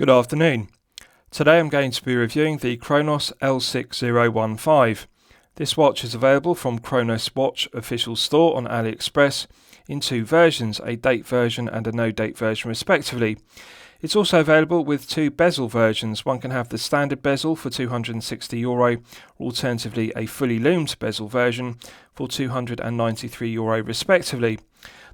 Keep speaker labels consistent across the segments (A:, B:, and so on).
A: Good afternoon. Today I'm going to be reviewing the Cronos L6015. This watch is available from Cronos Watch official store on AliExpress in two versions, a date version and a no date version respectively. It's also available with two bezel versions. One can have the standard bezel for €260 or alternatively a fully lumed bezel version for €293 respectively.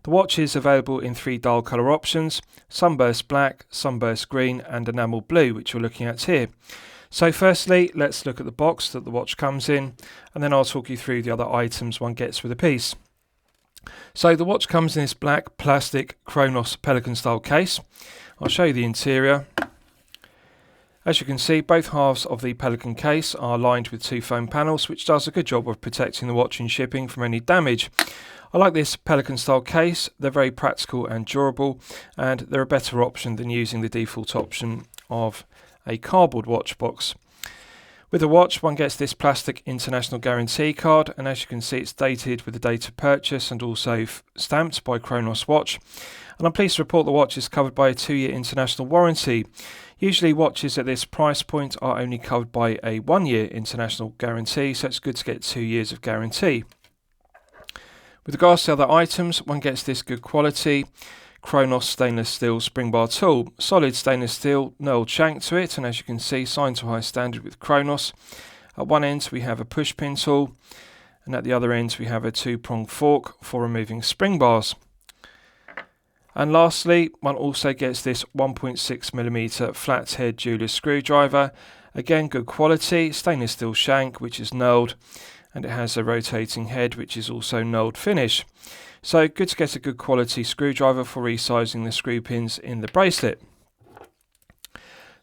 A: The watch is available in three dial colour options: sunburst black, sunburst green and enamel blue, which you're looking at here. So firstly, let's look at the box that the watch comes in, and then I'll talk you through the other items one gets with a piece. So the watch comes in this black plastic Cronos Pelican style case. I'll show you the interior. As you can see, both halves of the Pelican case are lined with two foam panels, which does a good job of protecting the watch in shipping from any damage. I like this Pelican style case. They're very practical and durable, and they're a better option than using the default option of a cardboard watch box. With the watch, one gets this plastic international guarantee card, and as you can see, it's dated with the date of purchase and also stamped by Cronos Watch. And I'm pleased to report the watch is covered by a 2-year international warranty. Usually watches at this price point are only covered by a 1-year international guarantee, so it's good to get 2 years of guarantee. With regards to other items, one gets this good quality Cronos stainless steel spring bar tool. Solid stainless steel, no old shank to it, and as you can see, signed to high standard with Cronos. At one end we have a push pin tool, and at the other end we have a 2-pronged fork for removing spring bars. And lastly, one also gets this 1.6mm flathead jeweler's screwdriver. Again, good quality, stainless steel shank which is knurled, and it has a rotating head which is also knurled finish. So good to get a good quality screwdriver for resizing the screw pins in the bracelet.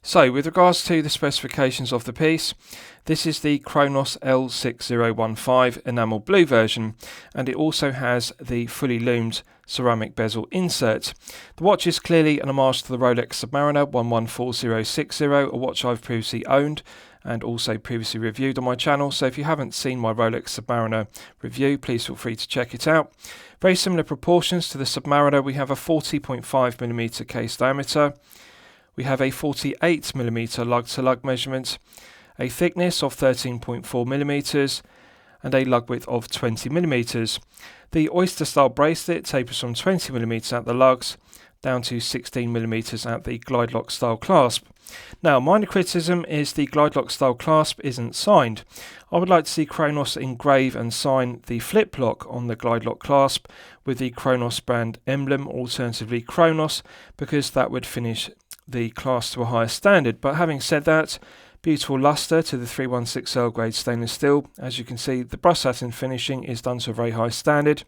A: So with regards to the specifications of the piece, this is the Cronos L6015 enamel blue version, and it also has the fully lumed ceramic bezel insert. The watch is clearly an homage to the Rolex Submariner 114060, a watch I've previously owned and also previously reviewed on my channel, so if you haven't seen my Rolex Submariner review, please feel free to check it out. Very similar proportions to the Submariner. We have a 40.5mm case diameter, we have a 48mm lug-to-lug measurement, a thickness of 13.4mm and a lug width of 20mm. The oyster style bracelet tapers from 20mm at the lugs down to 16mm at the glide lock style clasp. Now, minor criticism is the glide lock style clasp isn't signed. I would like to see Cronos engrave and sign the flip lock on the glide lock clasp with the Cronos brand emblem, alternatively Cronos, because that would finish the clasp to a higher standard. But having said that, beautiful luster to the 316L grade stainless steel. As you can see, the brush satin finishing is done to a very high standard,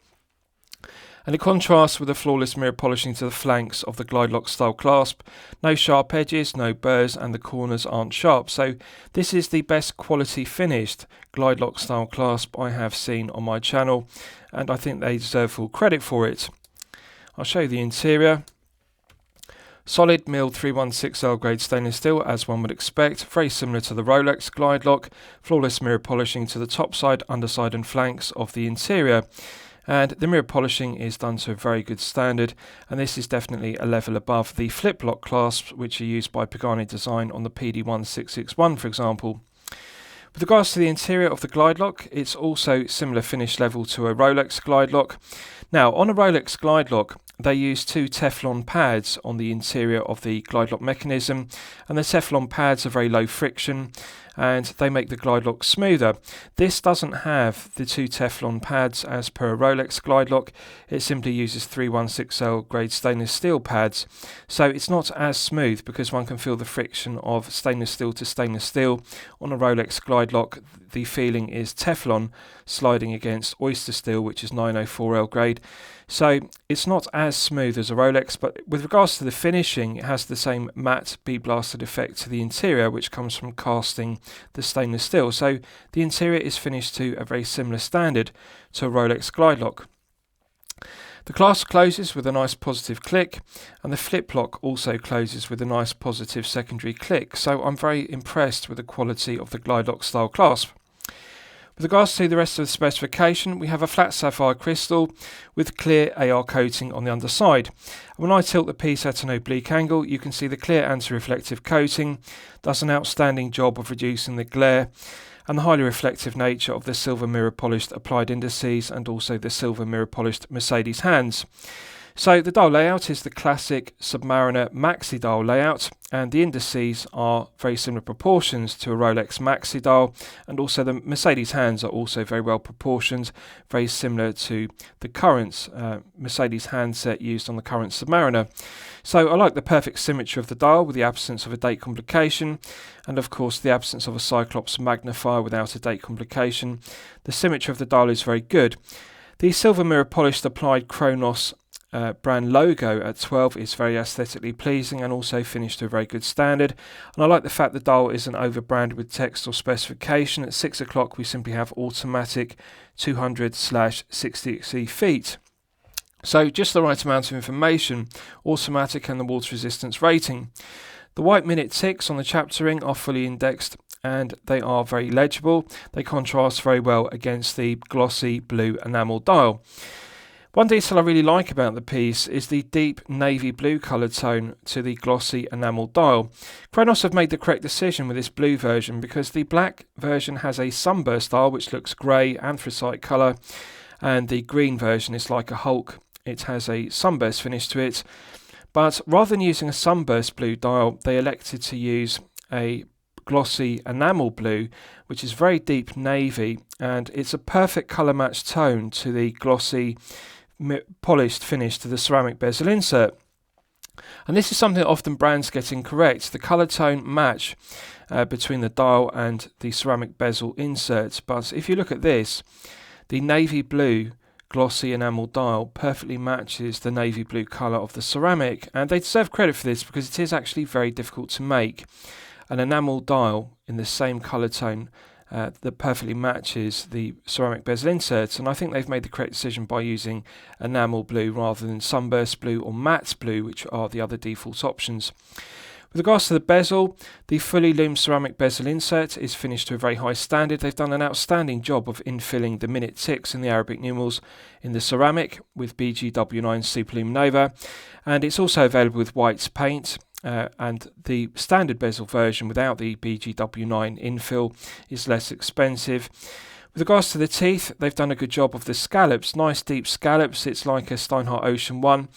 A: and it contrasts with the flawless mirror polishing to the flanks of the glide lock style clasp. No sharp edges, no burrs, and the corners aren't sharp. So this is the best quality finished glide lock style clasp I have seen on my channel, and I think they deserve full credit for it. I'll show you the interior. Solid milled 316L grade stainless steel, as one would expect, very similar to the Rolex glide lock. Flawless mirror polishing to the top side, underside and flanks of the interior. And the mirror polishing is done to a very good standard, and this is definitely a level above the flip lock clasps which are used by Pagani Design on the PD1661, for example. With regards to the interior of the glide lock, it's also similar finish level to a Rolex glide lock. Now, on a Rolex glide lock, they use two Teflon pads on the interior of the glide lock mechanism, and the Teflon pads are very low friction and they make the glide lock smoother. This doesn't have the two Teflon pads as per a Rolex glide lock. It simply uses 316L grade stainless steel pads, so it's not as smooth because one can feel the friction of stainless steel to stainless steel. On a Rolex glide lock, the feeling is Teflon sliding against oyster steel, which is 904L grade. So it's not as smooth as a Rolex, but with regards to the finishing, it has the same matte bead-blasted effect to the interior, which comes from casting the stainless steel. So the interior is finished to a very similar standard to a Rolex glide lock. The clasp closes with a nice positive click, and the flip lock also closes with a nice positive secondary click. So I'm very impressed with the quality of the glide lock style clasp. With regards to the rest of the specification, we have a flat sapphire crystal with clear AR coating on the underside. And when I tilt the piece at an oblique angle, you can see the clear anti-reflective coating does an outstanding job of reducing the glare, and the highly reflective nature of the silver mirror polished applied indices and also the silver mirror polished Mercedes hands. So the dial layout is the classic Submariner maxi dial layout, and the indices are very similar proportions to a Rolex maxi dial, and also the Mercedes hands are also very well proportioned, very similar to the current Mercedes handset used on the current Submariner. So I like the perfect symmetry of the dial with the absence of a date complication, and of course the absence of a Cyclops magnifier without a date complication. The symmetry of the dial is very good. The silver mirror polished applied Cronos brand logo at 12 is very aesthetically pleasing and also finished to a very good standard, and I like the fact the dial isn't over-branded with text or specification. At 6 o'clock we simply have automatic 200/60 feet. So just the right amount of information, automatic and the water resistance rating. The white minute ticks on the chapter ring are fully indexed and they are very legible. They contrast very well against the glossy blue enamel dial. One detail I really like about the piece is the deep navy blue colour tone to the glossy enamel dial. Cronos have made the correct decision with this blue version because the black version has a sunburst dial which looks grey, anthracite colour, and the green version is like a Hulk. It has a sunburst finish to it, but rather than using a sunburst blue dial, they elected to use a glossy enamel blue, which is very deep navy, and it's a perfect colour match tone to the glossy polished finish to the ceramic bezel insert. And this is something that often brands get incorrect, the colour tone match between the dial and the ceramic bezel insert. But if you look at this, the navy blue glossy enamel dial perfectly matches the navy blue colour of the ceramic, and they deserve credit for this because it is actually very difficult to make an enamel dial in the same colour tone that perfectly matches the ceramic bezel inserts, and I think they've made the correct decision by using enamel blue rather than sunburst blue or matte blue, which are the other default options. With regards to the bezel, the fully loomed ceramic bezel insert is finished to a very high standard. They've done an outstanding job of infilling the minute ticks and the Arabic numerals in the ceramic with BGW9 Superlume Nova, and it's also available with white paint. And the standard bezel version without the BGW9 infill is less expensive. With regards to the teeth, they've done a good job of the scallops, nice deep scallops. It's like a Steinhardt Ocean 1.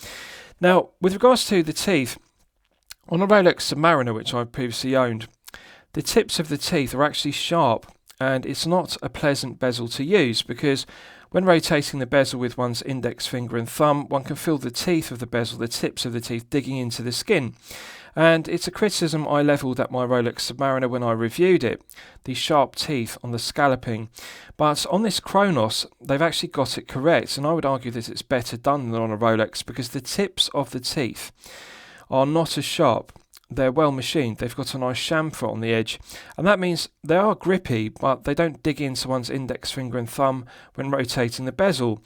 A: Now, with regards to the teeth, on a Rolex Submariner, which I've previously owned, the tips of the teeth are actually sharp, and it's not a pleasant bezel to use because when rotating the bezel with one's index finger and thumb, one can feel the teeth of the bezel, the tips of the teeth digging into the skin. And it's a criticism I levelled at my Rolex Submariner when I reviewed it, the sharp teeth on the scalloping. But on this Cronos, they've actually got it correct, and I would argue that it's better done than on a Rolex because the tips of the teeth are not as sharp. They're well machined, they've got a nice chamfer on the edge, and that means they are grippy, but they don't dig into one's index finger and thumb when rotating the bezel.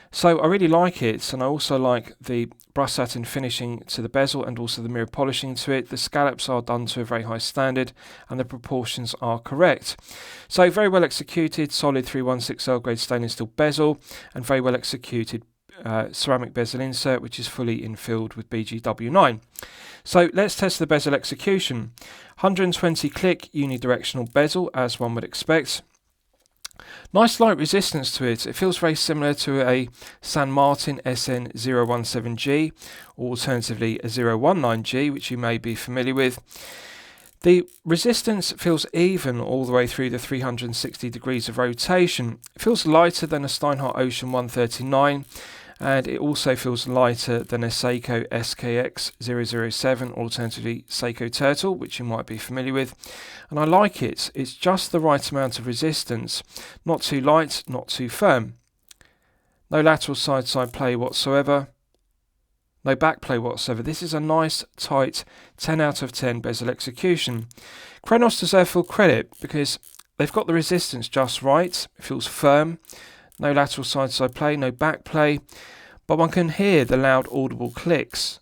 A: So I really like it, and I also like the brush satin finishing to the bezel and also the mirror polishing to it. The scallops are done to a very high standard and the proportions are correct. So very well executed, solid 316L grade stainless steel bezel, and very well executed ceramic bezel insert, which is fully infilled with BGW9. So let's test the bezel execution. 120 click unidirectional bezel, as one would expect. Nice light resistance to it. It feels very similar to a San Martin SN017G, or alternatively a 019G, which you may be familiar with. The resistance feels even all the way through the 360 degrees of rotation. It feels lighter than a Steinhardt Ocean 139, and it also feels lighter than a Seiko SKX007, or alternatively Seiko Turtle, which you might be familiar with. And I like it. It's just the right amount of resistance, not too light, not too firm. No lateral side-side play whatsoever. No back play whatsoever. This is a nice, tight 10 out of 10 bezel execution. Cronos deserve full credit because they've got the resistance just right. It feels firm. No lateral side-side play, no back play, but one can hear the loud audible clicks.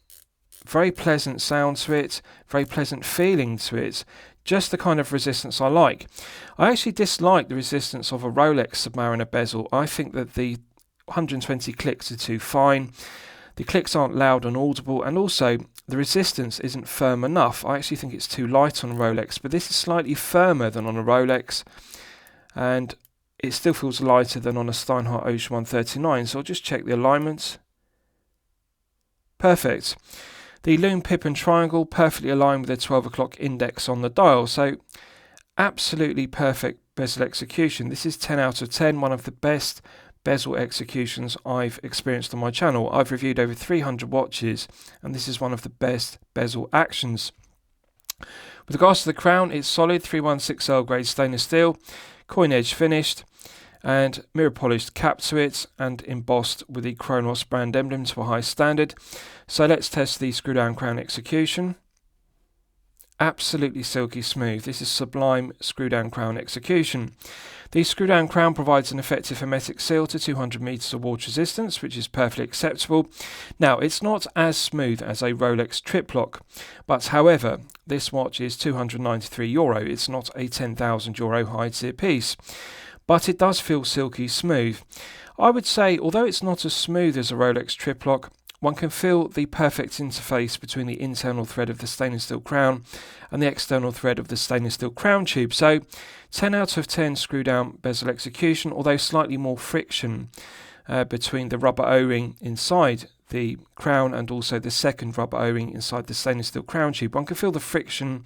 A: Very pleasant sound to it, very pleasant feeling to it. just the kind of resistance I like. I actually dislike the resistance of a Rolex Submariner bezel. I think that the 120 clicks are too fine. The clicks aren't loud and audible, and also the resistance isn't firm enough. I actually think it's too light on a Rolex, but this is slightly firmer than on a Rolex, and it still feels lighter than on a Steinhardt Ocean 139. So I'll just check the alignment. Perfect. The Lume pip and triangle perfectly aligned with the 12 o'clock index on the dial. So absolutely perfect bezel execution. This is 10 out of 10, one of the best bezel executions I've experienced on my channel. I've reviewed over 300 watches, and this is one of the best bezel actions. With regards to the crown, it's solid 316L grade stainless steel, coin edge finished, and mirror polished cap to it, and embossed with the Cronos brand emblem to a high standard. So let's test the screw down crown execution. Absolutely silky smooth. This is sublime screw down crown execution. The screw down crown provides an effective hermetic seal to 200 meters of water resistance, which is perfectly acceptable. Now, it's not as smooth as a Rolex trip lock, but however, this watch is €293. It's not a €10,000 high tier piece, but it does feel silky smooth. I would say, although it's not as smooth as a Rolex trip lock, one can feel the perfect interface between the internal thread of the stainless steel crown and the external thread of the stainless steel crown tube. So 10 out of 10 screw down bezel execution, although slightly more friction between the rubber O-ring inside the crown and also the second rubber O-ring inside the stainless steel crown tube. One can feel the friction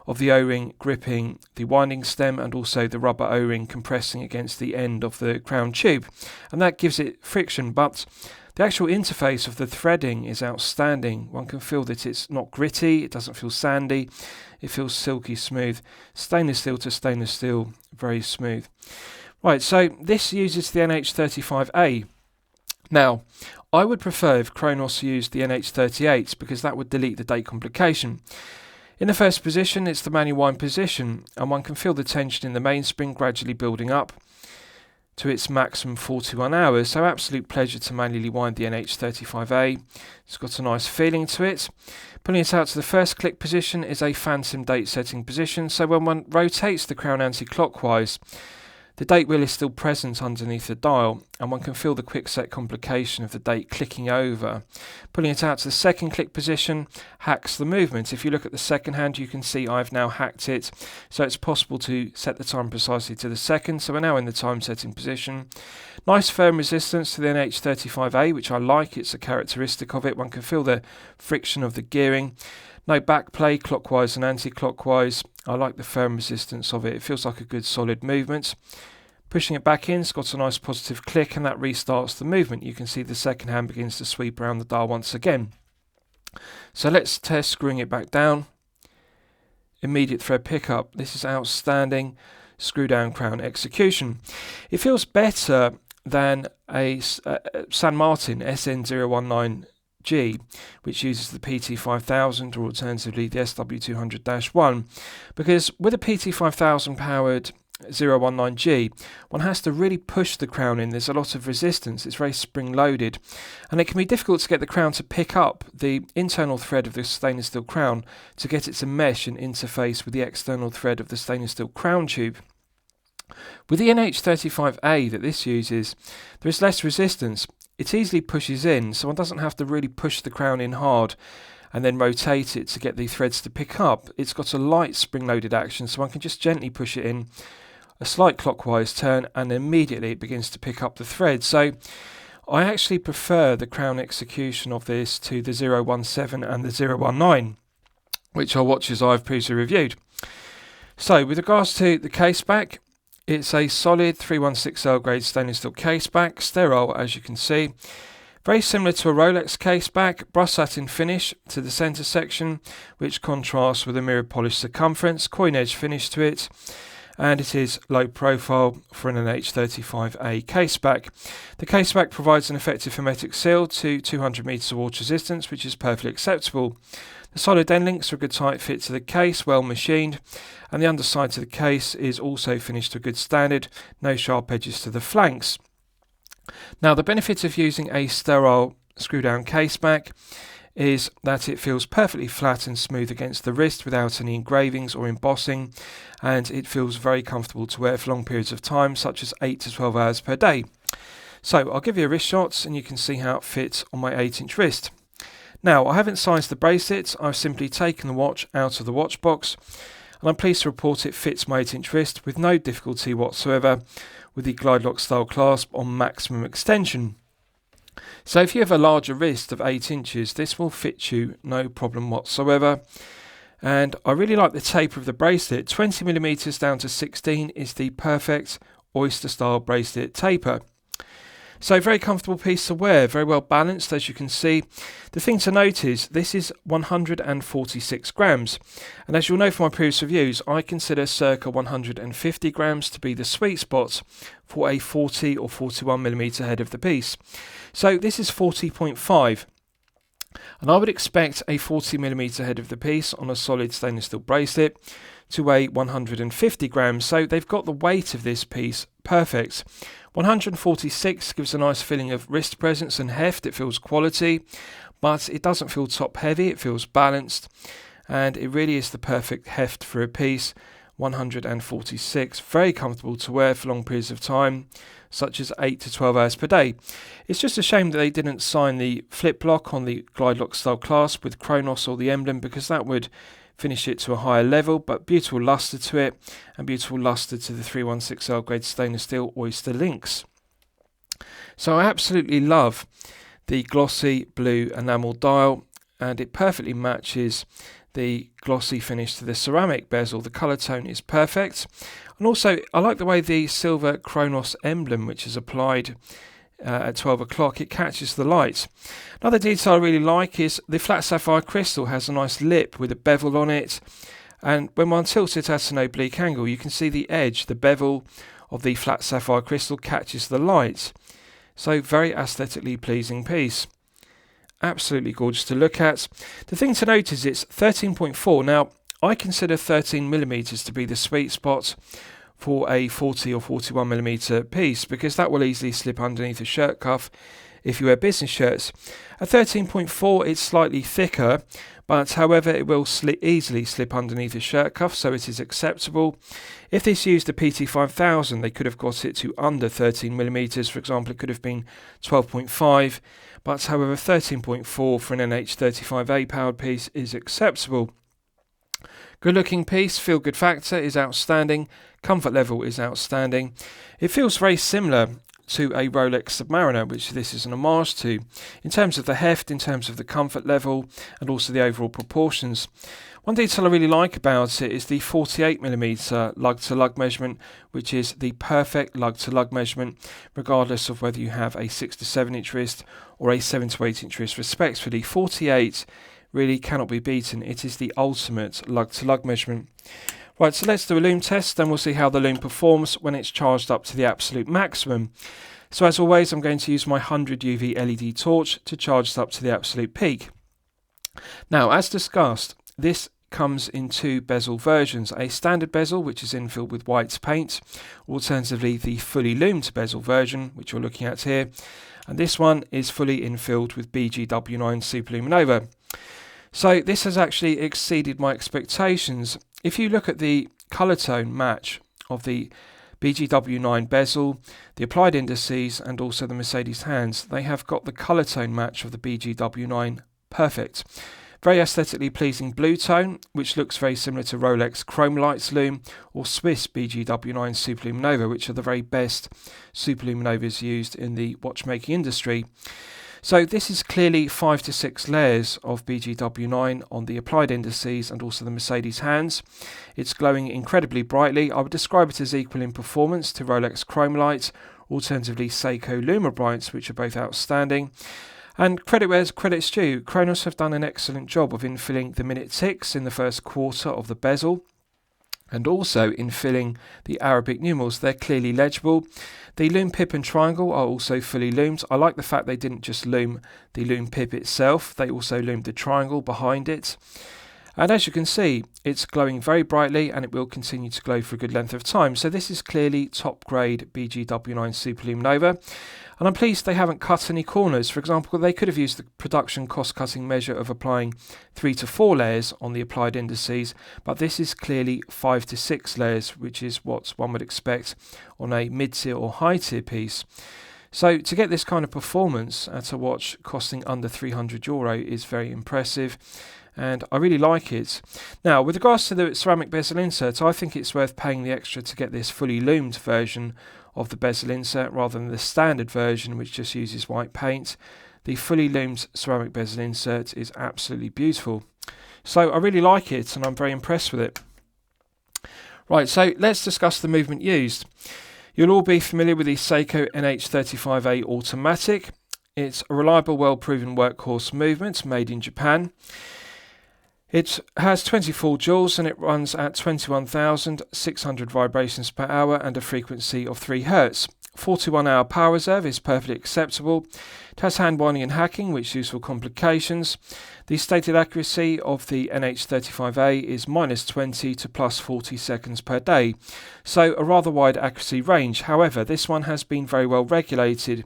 A: of the O-ring gripping the winding stem and also the rubber O-ring compressing against the end of the crown tube, and that gives it friction, but the actual interface of the threading is outstanding. One can feel that it's not gritty, it doesn't feel sandy, it feels silky smooth. Stainless steel to stainless steel, very smooth. Right, so this uses the NH35A. Now, I would prefer if Cronos used the NH38 because that would delete the date complication. In the first position, it's the manual wind position, and one can feel the tension in the mainspring gradually building up to its maximum 41 hours, so absolute pleasure to manually wind the NH35A. It's got a nice feeling to it. Pulling it out to the first click position is a phantom date setting position, so when one rotates the crown anti-clockwise, the date wheel is still present underneath the dial, and one can feel the quick set complication of the date clicking over. Pulling it out to the second click position hacks the movement. If you look at the second hand, you can see I've now hacked it, so it's possible to set the time precisely to the second. So we're now in the time setting position. Nice firm resistance to the NH35A, which I like. It's a characteristic of it. One can feel the friction of the gearing. No back play, clockwise and anti-clockwise. I like the firm resistance of it. It feels like a good solid movement. Pushing it back in, it's got a nice positive click, and that restarts the movement. You can see the second hand begins to sweep around the dial once again. So let's test screwing it back down. Immediate thread pickup. This is outstanding screw down crown execution. It feels better than a San Martin SN019G, which uses the PT5000 or alternatively the SW200-1, because with a PT5000 powered 019G, one has to really push the crown in. There's a lot of resistance, it's very spring loaded, and it can be difficult to get the crown to pick up the internal thread of the stainless steel crown to get it to mesh and interface with the external thread of the stainless steel crown tube. With the NH35A that this uses, there is less resistance. It easily pushes in, so one doesn't have to really push the crown in hard and then rotate it to get the threads to pick up. It's got a light spring-loaded action, so one can just gently push it in, a slight clockwise turn, and immediately it begins to pick up the thread. So I actually prefer the crown execution of this to the 017 and the 019, which are watches I've previously reviewed. So with regards to the caseback, it's a solid 316L grade stainless steel caseback, sterile as you can see. Very similar to a Rolex caseback, brush satin finish to the centre section, which contrasts with a mirror polished circumference, coin edge finish to it, and it is low profile for an NH35A caseback. The caseback provides an effective hermetic seal to 200 meters of water resistance, which is perfectly acceptable. The solid end links are a good tight fit to the case, well machined, and the underside to the case is also finished to a good standard, no sharp edges to the flanks. Now, the benefit of using a sterile screw down caseback is that it feels perfectly flat and smooth against the wrist without any engravings or embossing, and it feels very comfortable to wear for long periods of time, such as 8 to 12 hours per day. So I'll give you a wrist shot and you can see how it fits on my 8-inch wrist. Now, I haven't sized the bracelet, I've simply taken the watch out of the watch box, and I'm pleased to report it fits my 8-inch wrist with no difficulty whatsoever, with the glide lock style clasp on maximum extension. So if you have a larger wrist of 8 inches, this will fit you no problem whatsoever. And I really like the taper of the bracelet. 20mm down to 16 is the perfect oyster style bracelet taper. So very comfortable piece to wear, very well balanced as you can see. The thing to note is this is 146 grams, and as you'll know from my previous reviews, I consider circa 150 grams to be the sweet spot for a 40 or 41mm head of the piece. So this is 40.5, and I would expect a 40mm head of the piece on a solid stainless steel bracelet to weigh 150 grams, so they've got the weight of this piece perfect. 146 gives a nice feeling of wrist presence and heft. It feels quality, but it doesn't feel top heavy. It feels balanced, and it really is the perfect heft for a piece. 146, very comfortable to wear for long periods of time, such as 8 to 12 hours per day. It's just a shame that they didn't sign the flip lock on the glide lock style clasp with Cronos or the emblem, because that would finish it to a higher level, but beautiful luster to it, and beautiful luster to the 316L grade stainless steel oyster links. So I absolutely love the glossy blue enamel dial, and it perfectly matches the glossy finish to the ceramic bezel. The colour tone is perfect, and also I like the way the silver Cronos emblem, which is applied at 12 o'clock, it catches the light. Another detail I really like is the flat sapphire crystal has a nice lip with a bevel on it, and when one tilts it at an oblique angle, you can see the edge, the bevel of the flat sapphire crystal catches the light. So very aesthetically pleasing piece. Absolutely gorgeous to look at. The thing to note is it's 13.4. Now, I consider 13mm to be the sweet spot for a 40 or 41mm piece, because that will easily slip underneath a shirt cuff if you wear business shirts. At 13.4 it's slightly thicker, but however it will easily slip underneath a shirt cuff, so it is acceptable. If this used a PT5000, they could have got it to under 13mm, for example it could have been 12.5, but however 13.4 for an NH35A powered piece is acceptable. Good looking piece, feel good factor is outstanding, comfort level is outstanding. It feels very similar to a Rolex Submariner, which this is an homage to, in terms of the heft, in terms of the comfort level, and also the overall proportions. One detail I really like about it is the 48mm lug to lug measurement, which is the perfect lug to lug measurement, regardless of whether you have a 6 to 7 inch wrist or a 7 to 8 inch wrist respectively. 48 really cannot be beaten. It is the ultimate lug to lug measurement. Right, so let's do a Lume test, then we'll see how the Lume performs when it's charged up to the absolute maximum. So as always, I'm going to use my 100 UV LED torch to charge it up to the absolute peak. Now, as discussed, this comes in two bezel versions, a standard bezel which is infilled with white paint, alternatively the fully lumed bezel version which you're looking at here, and this one is fully infilled with BGW9 Superluminova. So this has actually exceeded my expectations. If you look at the colour tone match of the BGW9 bezel, the applied indices and also the Mercedes hands, they have got the colour tone match of the BGW9 perfect. Very aesthetically pleasing blue tone, which looks very similar to Rolex Chrome Lights Lume or Swiss BGW9 Superluminova, which are the very best Superluminovas used in the watchmaking industry. So this is clearly 5 to 6 layers of BGW9 on the applied indices and also the Mercedes hands. It's glowing incredibly brightly. I would describe it as equal in performance to Rolex Chrome Light, alternatively Seiko Luma Brights, which are both outstanding. And credit where credit's due, Cronos have done an excellent job of infilling the minute ticks in the first quarter of the bezel, and also in filling the Arabic numerals. They're clearly legible. The lume pip and triangle are also fully lumed. I like the fact they didn't just lume the lume pip itself, they also lumed the triangle behind it. And as you can see, it's glowing very brightly and it will continue to glow for a good length of time. So this is clearly top grade BGW9 Superluminova. And I'm pleased they haven't cut any corners. For example, they could have used the production cost-cutting measure of applying 3 to 4 layers on the applied indices, but this is clearly 5 to 6 layers, which is what one would expect on a mid-tier or high-tier piece. So to get this kind of performance at a watch costing under €300 is very impressive, and I really like it. Now, with regards to the ceramic bezel insert, I think it's worth paying the extra to get this fully lumed version of the bezel insert rather than the standard version, which just uses white paint. The fully lumed ceramic bezel insert is absolutely beautiful. So I really like it, and I'm very impressed with it. Right, so let's discuss the movement used. You'll all be familiar with the Seiko NH35A Automatic. It's a reliable, well-proven workhorse movement made in Japan. It has 24 joules and it runs at 21,600 vibrations per hour and a frequency of 3 Hz. 41-hour power reserve is perfectly acceptable. It has hand winding and hacking, which is useful complications. The stated accuracy of the NH35A is -20 to +40 seconds per day, so a rather wide accuracy range. However, this one has been very well regulated,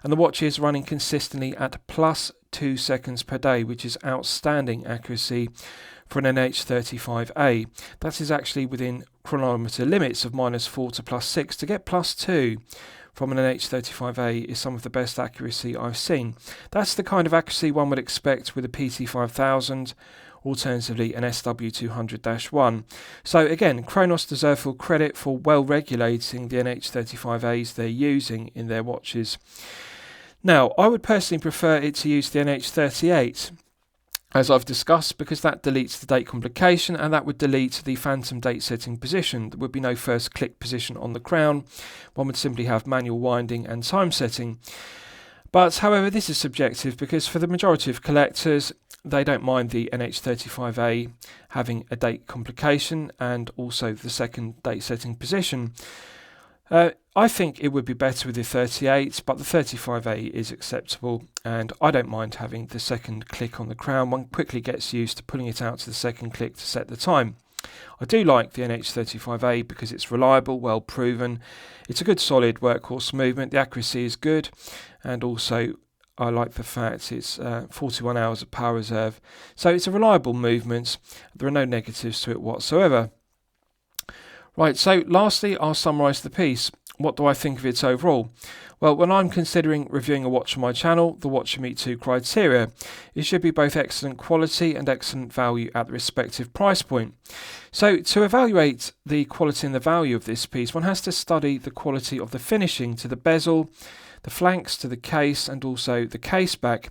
A: and the watch is running consistently at +2 seconds per day, which is outstanding accuracy for an NH35A. That is actually within chronometer limits of -4 to +6. To get +2 from an NH35A is some of the best accuracy I've seen. That's the kind of accuracy one would expect with a PT5000, alternatively an SW200-1. So again, Cronos deserve full credit for well regulating the NH35As they're using in their watches. Now, I would personally prefer it to use the NH38, as I've discussed, because that deletes the date complication and that would delete the phantom date setting position. There would be no first click position on the crown. One would simply have manual winding and time setting. But however, this is subjective because for the majority of collectors, they don't mind the NH35A having a date complication and also the second date setting position. I think it would be better with the 38, but the 35A is acceptable, and I don't mind having the second click on the crown. One quickly gets used to pulling it out to the second click to set the time. I do like the NH35A because it's reliable, well proven. It's a good solid workhorse movement. The accuracy is good, and also I like the fact it's 41 hours of power reserve. So it's a reliable movement. There are no negatives to it whatsoever. Right, so lastly, I'll summarise the piece. What do I think of it overall? Well, when I'm considering reviewing a watch on my channel, the watch should meet 2 criteria. It should be both excellent quality and excellent value at the respective price point. So to evaluate the quality and the value of this piece, one has to study the quality of the finishing to the bezel, the flanks to the case, and also the caseback.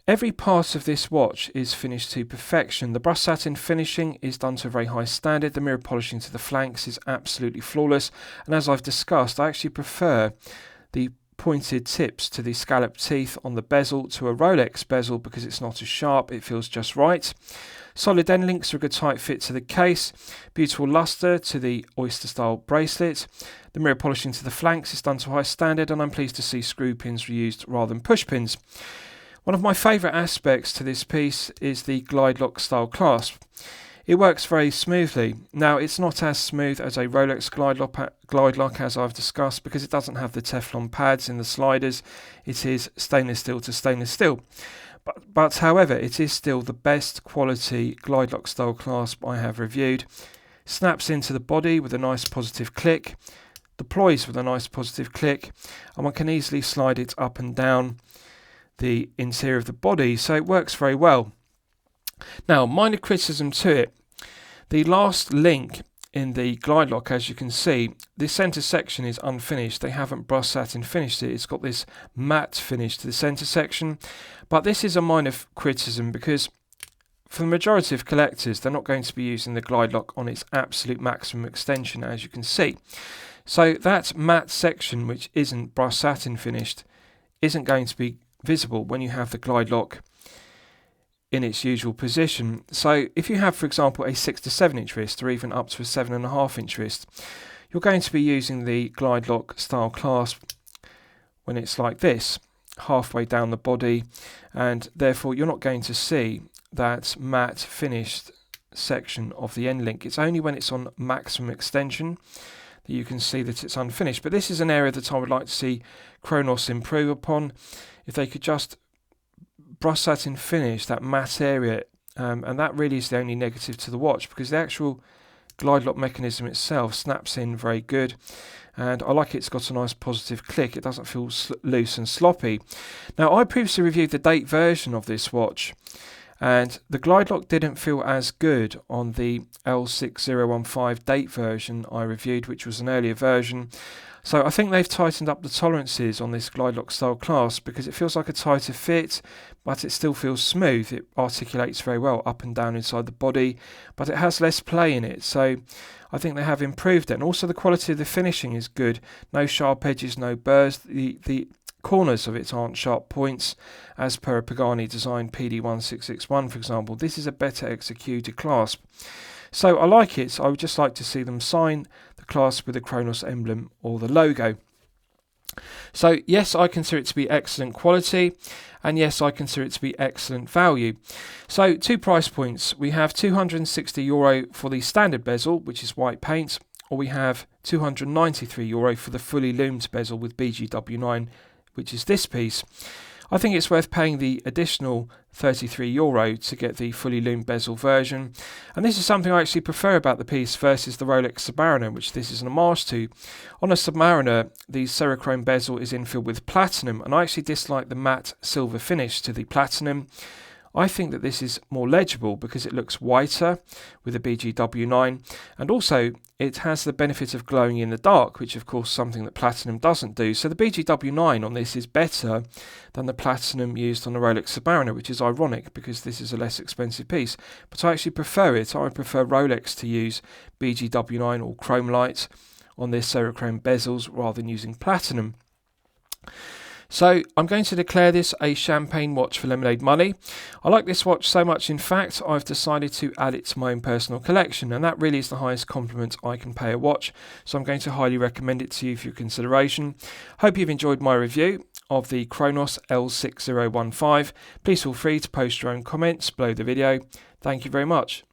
A: Every part of this watch is finished to perfection. The brush satin finishing is done to a very high standard. The mirror polishing to the flanks is absolutely flawless. And as I've discussed, I actually prefer the pointed tips to the scalloped teeth on the bezel to a Rolex bezel because it's not as sharp, it feels just right. Solid end links are a good tight fit to the case. Beautiful luster to the oyster style bracelet. The mirror polishing to the flanks is done to a high standard, and I'm pleased to see screw pins reused rather than push pins. One of my favourite aspects to this piece is the glide lock style clasp. It works very smoothly. Now, it's not as smooth as a Rolex glide lock as I've discussed because it doesn't have the Teflon pads in the sliders. It is stainless steel to stainless steel. But however, it is still the best quality glide lock style clasp I have reviewed. Snaps into the body with a nice positive click, deploys with a nice positive click, and one can easily slide it up and down the interior of the body, so it works very well. Now, minor criticism to it. The last link in the glide lock, as you can see, the centre section is unfinished. They haven't brush satin finished it. It's got this matte finish to the centre section, but this is a minor criticism because for the majority of collectors, they're not going to be using the glide lock on its absolute maximum extension, as you can see. So that matte section, which isn't brush satin finished, isn't going to be visible when you have the glide lock in its usual position. So if you have, for example, a 6 to 7 inch wrist or even up to a 7.5 inch wrist, you're going to be using the glide lock style clasp when it's like this, halfway down the body, and therefore you're not going to see that matte finished section of the end link. It's only when it's on maximum extension that that you can see that it's unfinished. But this is an area that I would like to see Cronos improve upon. If they could just brush that in finish, that matte area, and that really is the only negative to the watch, because the actual glide lock mechanism itself snaps in very good, and I like it's got a nice positive click. It doesn't feel loose and sloppy. Now, I previously reviewed the date version of this watch, and the glide lock didn't feel as good on the L6015 date version I reviewed, which was an earlier version. So I think they've tightened up the tolerances on this glide lock style clasp, because it feels like a tighter fit, but it still feels smooth. It articulates very well up and down inside the body, but it has less play in it. So I think they have improved it. And also the quality of the finishing is good. No sharp edges, no burrs. The corners of it aren't sharp points, as per a Pagani designed PD1661, for example. This is a better executed clasp. So I like it. I would just like to see them sign the clasp with the Cronos emblem or the logo. So yes, I consider it to be excellent quality, and yes, I consider it to be excellent value. So 2 price points. We have €260 for the standard bezel, which is white paint, or we have €293 for the fully loomed bezel with BGW9, which is this piece. I think it's worth paying the additional €33 to get the fully loomed bezel version, and this is something I actually prefer about the piece versus the Rolex Submariner, which this is an homage to. On a Submariner, the Cerachrome bezel is infilled with platinum, and I actually dislike the matte silver finish to the platinum. I think that this is more legible because it looks whiter with the BGW9, and also it has the benefit of glowing in the dark, which of course something that platinum doesn't do. So the BGW9 on this is better than the platinum used on the Rolex Submariner, which is ironic because this is a less expensive piece. But I actually prefer it. I prefer Rolex to use BGW9 or chrome light on their Cerachrome bezels rather than using platinum. So I'm going to declare this a champagne watch for lemonade money. I like this watch so much, in fact, I've decided to add it to my own personal collection, and that really is the highest compliment I can pay a watch. So I'm going to highly recommend it to you for your consideration. Hope you've enjoyed my review of the Cronos L6015. Please feel free to post your own comments below the video. Thank you very much.